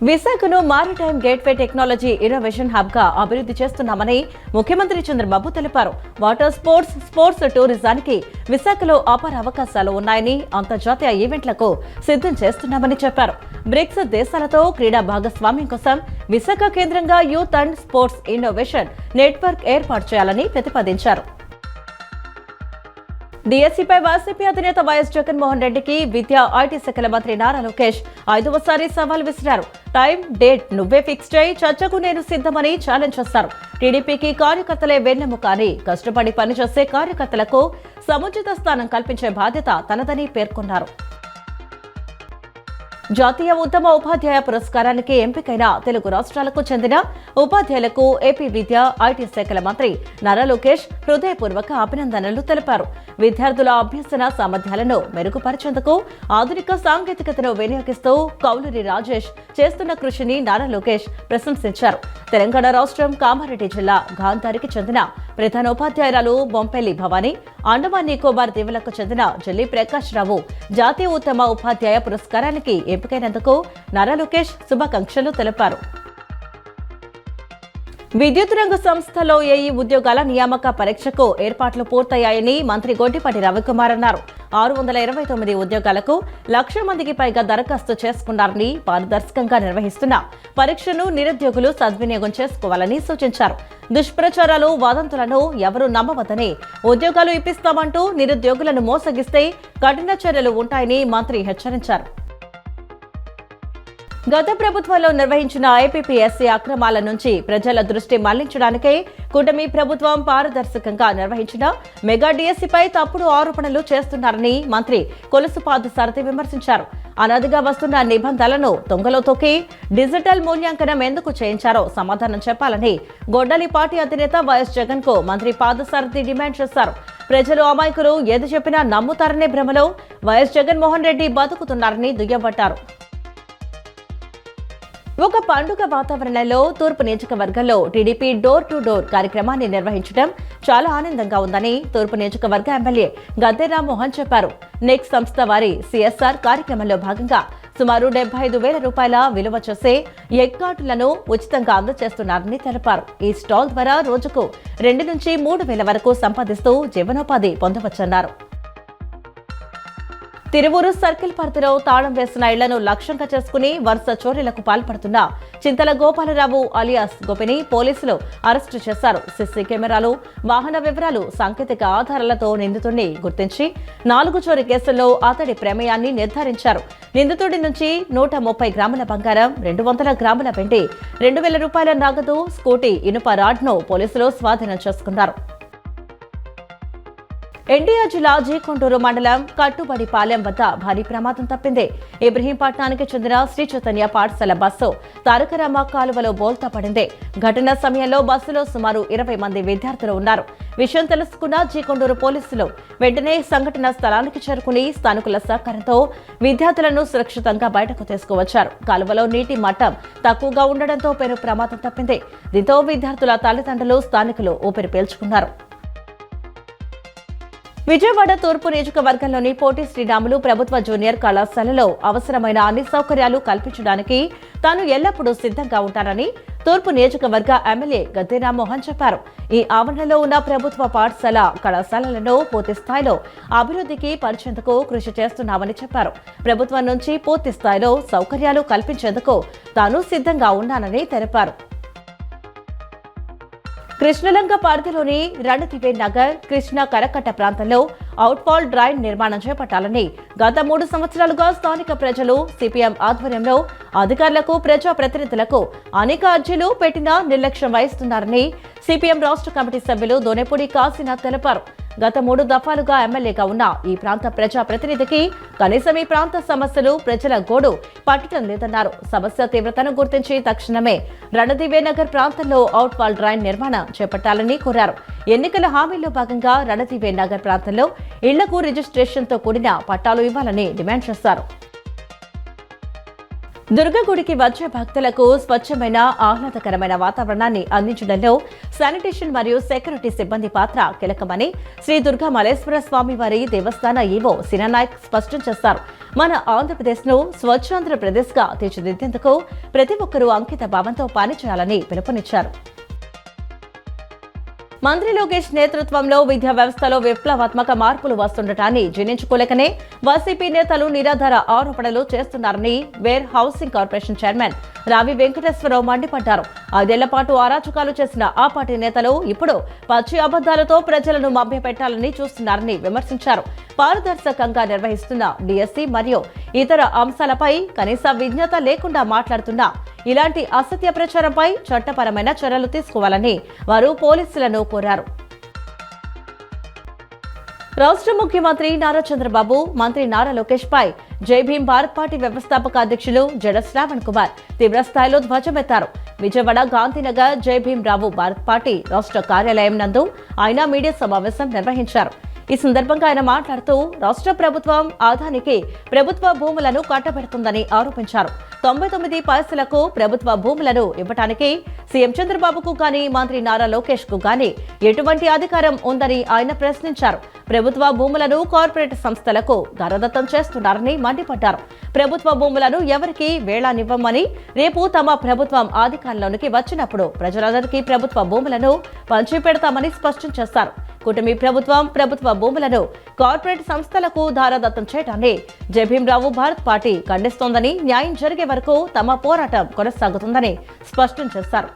విశాఖను maritime gateway technology innovation hub గా అభివృద్ధి చేస్తున్నామని ముఖ్యమంత్రి చంద్రబాబు తెలిపారు. వాటర్ స్పోర్ట్స్ టూరిజానికి విశాఖలో అపార అవకాశాలు ఉన్నాయని, అంతర్జాతీయ ఈవెంట్లకు సిద్ధం చేస్తున్నామని చెప్పారు. బ్రిక్స్ దేశాలతో క్రీడా భాగస్వామ్యం కోసం విశాఖ కేంద్రంగా youth and sports innovation network ఏర్పాటు చేయాలని ప్రతిపాదించారు. డిఎస్సీపై వైసీపీ అధినేత వైఎస్ జగన్మోహన్ రెడ్డికి విద్యా ఐటీ శాఖల మంత్రి నారా లోకేష్ 5వసారి సవాల్ విసిరారు. టైం డేట్ నువ్వే ఫిక్స్ చేయి, చర్చకు నేను సిద్ధమని ఛాలెంజ్ చేశారు. టీడీపీకి కార్యకర్తలే వెన్నెముక అని, కష్టపడి పనిచేసే కార్యకర్తలకు సముచిత స్థానం కల్పించే బాధ్యత తనదని పేర్కొన్నారు. జాతీయ ఉత్తమ ఉపాధ్యాయ పురస్కారానికి ఎంపికైన తెలుగు రాష్ట్రాలకు చెందిన ఉపాధ్యాయులకు ఏపీ విద్యా ఐటీ శాఖల మంత్రి నారా లోకేష్ హృదయపూర్వక అభినందనలు తెలిపారు. విద్యార్థుల అభ్యసన సామర్థ్యాలను మెరుగుపరిచేందుకు ఆధునిక సాంకేతికతను వినియోగిస్తూ కౌలూరి రాజేష్ చేస్తున్న కృషిని నారా లోకేష్ ప్రశంసించారు. తెలంగాణ రాష్ట్రం కామారెడ్డి జిల్లా గాంధారికి చెందిన ప్రధానోపాధ్యాయురాలు బొంపెల్లి భవానీ, అండమాన్ నికోబార్ దీవులకు చెందిన జల్లి ప్రకాష్ రావు జాతీయ ఉత్తమ ఉపాధ్యాయ పురస్కారానికి ఎంపికైనందుకు నారా లోకేష్ శుభాకాంక్షలు తెలిపారు. విద్యుత్ రంగ సంస్థలో ఏఈ ఉద్యోగాల నియామక పరీక్షకు ఏర్పాట్లు పూర్తయ్యాయని మంత్రి గొడ్డిపాటి రవికుమార్ అన్నారు. 629 ఉద్యోగాలకు 1,00,000 మందికి పైగా దరఖాస్తు చేసుకున్నారని, పారదర్శకంగా నిర్వహిస్తున్న పరీక్షను నిరుద్యోగులు సద్వినియోగం చేసుకోవాలని సూచించారు. దుష్ప్రచారాలు, వాదంతులను ఎవరూ నమ్మవద్దని, ఉద్యోగాలు ఇప్పిస్తామంటూ నిరుద్యోగులను మోసగిస్తే కఠిన చర్యలు ఉంటాయని మంత్రి హెచ్చరించారు. గత ప్రభుత్వంలో నిర్వహించిన ఏపీపీఎస్సీ అక్రమాల నుంచి ప్రజల దృష్టి మళ్లించడానికే కూటమి ప్రభుత్వం పారదర్శకంగా నిర్వహించిన మెగా డిఎస్సీపై తప్పుడు ఆరోపణలు చేస్తున్నారని మంత్రి కొలుసుపాదు సారథి విమర్శించారు. అనాదిగా వస్తున్న నిబంధనలను తొంగలో తొక్కి డిజిటల్ మూల్యాంకనం ఎందుకు చేయించారో సమాధానం చెప్పాలని గొడ్డలి పార్టీ అధినేత వైఎస్ జగన్ కు మంత్రి పాదసారథి డిమాండ్ చేశారు. ప్రజలు అమాయకులు ఏది చెప్పినా నమ్ముతారనే భ్రమలో వైఎస్ జగన్మోహన్ రెడ్డి బతుకుతున్నారని దుయ్యబట్టారు. ఒక పండుగ వాతావరణంలో తూర్పు నియోజకవర్గంలో టీడీపీ డోర్ టు డోర్ కార్యక్రమాన్ని నిర్వహించడం చాలా ఆనందంగా ఉందని తూర్పు నియోజకవర్గ ఎమ్మెల్యే గద్దె రామ్మోహన్ చెప్పారు. నెక్స్ట్ సంస్థ వారి సిఎస్ఆర్ కార్యక్రమంలో భాగంగా సుమారు 75,000 రూపాయల విలువ చేసే ఎగ్ కార్డులను ఉచితంగా అందజేస్తున్నారని తెలిపారు. ఈ స్టాల్ ద్వారా రోజుకు 2 నుంచి 3,000 వరకు సంపాదిస్తూ జీవనోపాధి పొందవచ్చన్నారు. తిరువూరు సర్కిల్ పరిధిలో తాళం వేసిన ఇళ్లను లక్ష్యంగా చేసుకుని వరుస చోరీలకు పాల్పడుతున్న చింతల గోపాలరావు అలియాస్ గోపిని పోలీసులు అరెస్టు చేశారు. సీసీ కెమెరాలు, వాహన వివరాలు, సాంకేతిక ఆధారాలతో నిందితుడిని గుర్తించి 4 చోరీ కేసుల్లో అతడి ప్రమేయాన్ని నిర్ధారించారు. నిందితుడి నుంచి 130 గ్రాముల బంగారం, 200 గ్రాముల వెండి, 2,000 రూపాయల నగదు, స్కూటీ, ఇనుప రాడ్ను పోలీసులు స్వాధీనం చేసుకున్నారు. ఎన్టీఆర్ జిల్లా జీకొండూరు మండలం కట్టుబడిపాలెం వద్ద భారీ ప్రమాదం తప్పింది. ఇబ్రహీంపట్నానికి చెందిన శ్రీ చైతన్య పాఠశాల బస్సు తారకరామ కాలువలో బోల్తా పడింది. ఘటన సమయంలో బస్సులో సుమారు 20 మంది విద్యార్థులు ఉన్నారు. విషయం తెలుసుకున్న జీకొండూరు పోలీసులు వెంటనే సంఘటన స్థలానికి చేరుకుని స్థానికుల సహకారంతో విద్యార్థులను సురక్షితంగా బయటకు తీసుకువచ్చారు. కాలువలో నీటి మట్టం తక్కువగా ఉండడంతో పెను ప్రమాదం తప్పింది. దీంతో విద్యార్థుల తల్లిదండ్రులు, స్థానికులు ఊపిరి పీల్చుకున్నారు. విజయవాడ తూర్పు నియోజకవర్గంలోని పోటీ శ్రీరాములు ప్రభుత్వ జూనియర్ కళాశాలలో అవసరమైన అన్ని సౌకర్యాలు కల్పించడానికి తాను ఎల్లప్పుడూ సిద్ధంగా ఉంటానని తూర్పు నియోజకవర్గ ఎమ్మెల్యే గద్దె రామ్మోహన్ చెప్పారు. ఈ ఆవరణలో ఉన్న ప్రభుత్వ పాఠశాల, కళాశాలలను పూర్తి స్థాయిలో అభివృద్ధికి పరిచేందుకు కృషి చేస్తున్నామని చెప్పారు. ప్రభుత్వం నుంచి పూర్తి స్థాయిలో సౌకర్యాలు కల్పించేందుకు తాను సిద్ధంగా ఉన్నానని తెలిపారు. కృష్ణలంక పరిధిలోని రణదివే నగర్, కృష్ణ కరకట్ట ప్రాంతంలో అవుట్ఫాల్ డ్రైన్ నిర్మాణం చేపట్టాలని గత 3 సంవత్సరాలుగా స్థానిక ప్రజలు సిపిఎం ఆధ్వర్యంలో అధికారులకు, ప్రజాప్రతినిధులకు అనేక అర్జీలు పెట్టినా నిర్లక్ష్యం వహిస్తున్నారని సిపిఎం రాష్ట్ర కమిటీ సభ్యులు దోనేపూడి కాశీనాథ్ తెలిపారు. గత 3 దఫాలుగా ఎమ్మెల్యేగా ఉన్న ఈ ప్రాంత ప్రజాప్రతినిధికి కనీసం ఈ ప్రాంత సమస్యలు, ప్రజల గోడు పట్టడం లేదన్నారు. సమస్య తీవ్రతను గుర్తించి తక్షణమే రణదివే నగర్ ప్రాంతంలో అవుట్ఫాల్ డ్రైన్ నిర్మాణం చేపట్టాలని కోరారు. ఎన్నికల హామీల్లో భాగంగా రణదివే నగర్ ప్రాంతంలో ఇళ్లకు రిజిస్ట్రేషన్తో కూడిన పట్టాలు ఇవ్వాలని డిమాండ్ చేశారు. దుర్గగుడికి వచ్చే భక్తులకు స్వచ్ఛమైన ఆహ్లాదకరమైన వాతావరణాన్ని అందించడంలో శానిటేషన్ మరియు సెక్యూరిటీ సిబ్బంది పాత్ర కీలకమని శ్రీ దుర్గా మల్లేశ్వర స్వామి వారి దేవస్థాన ఈవో సినానాయక్ స్పష్టం చేశారు. మన ఆంధ్రప్రదేశ్ను స్వచ్ఛాంధ్రప్రదేశ్గా తీర్చిదిద్దేందుకు ప్రతి ఒక్కరూ అంకిత భావంతో పనిచేయాలని పిలుపునిచ్చారు. మంత్రి లోకేష్ నేతృత్వంలో విద్యా వ్యవస్థలో విప్లవాత్మక మార్పులు వస్తుండటాన్ని జీర్ణించుకోలేకనే వైసీపీ నేతలు నిరాధార ఆరోపణలు చేస్తున్నారని వేర్ హౌసింగ్ కార్పొరేషన్ చైర్మన్ రావి వెంకటేశ్వరరావు మండిపడ్డారు. 5 ఏళ్ల పాటు అరాచకాలు చేసిన ఆ పార్టీ నేతలు ఇప్పుడు పచ్చి అబద్దాలతో ప్రజలను మభ్యపెట్టాలని చూస్తున్నారని విమర్శించారు. పారదర్శకంగా నిర్వహిస్తున్న డిఎస్సి మరియు ఇతర అంశాలపై కనీస విజ్ఞత లేకుండా మాట్లాడుతున్న ఇలాంటి అసత్య ప్రచారంపై చట్టపరమైన చర్యలు తీసుకోవాలని వారు పోలీసులను కోరారు. రాష్ట్ర ముఖ్యమంత్రి నారా చంద్రబాబు, మంత్రి నారా లోకేష్ పై జై భీమ్ భారత్ పార్టీ వ్యవస్థాపక అధ్యక్షులు జడ శ్రావణ్ కుమార్ తీవ్రస్థాయిలో ధ్వజమెత్తారు. విజయవాడ గాంధీనగర్ జై భీమ్ రావు భారత్ పార్టీ రాష్ట్ర కార్యాలయం నందు ఆయన మీడియా సమావేశం నిర్వహించారు. ఈ సందర్భంగా ఆయన మాట్లాడుతూ రాష్ట్ర ప్రభుత్వం ఆదానికి ప్రభుత్వ భూములను కట్టబెడుతుందని ఆరోపించారు. 99 పైసలకు ప్రభుత్వ భూములను ఇవ్వడానికి సీఎం చంద్రబాబుకు గాని మంత్రి నారా లోకేష్ కు గాని ఎటువంటి అధికారం ఉందని ఆయన ప్రశ్నించారు. ప్రభుత్వ భూములను కార్పొరేట్ సంస్థలకు దారదత్తం చేస్తున్నారని మండిపడ్డారు. ప్రభుత్వ భూములను ఎవరికి వేళనివ్వమని, రేపు తమ ప్రభుత్వం అధికారంలోనికి వచ్చినప్పుడు ప్రజలందరికీ ప్రభుత్వ భూములను పంచిపెడతామని స్పష్టం చేశారు. కూటమి ప్రభుత్వం ప్రభుత్వ భూములను కార్పొరేట్ సంస్థలకు దారదత్తం చేయడాన్ని జై భీమ్ రావు భారత్ పార్టీ ఖండిస్తోందని, న్యాయం జరిగే వరకు తమ పోరాటం కొనసాగుతుందని స్పష్టం చేశారు.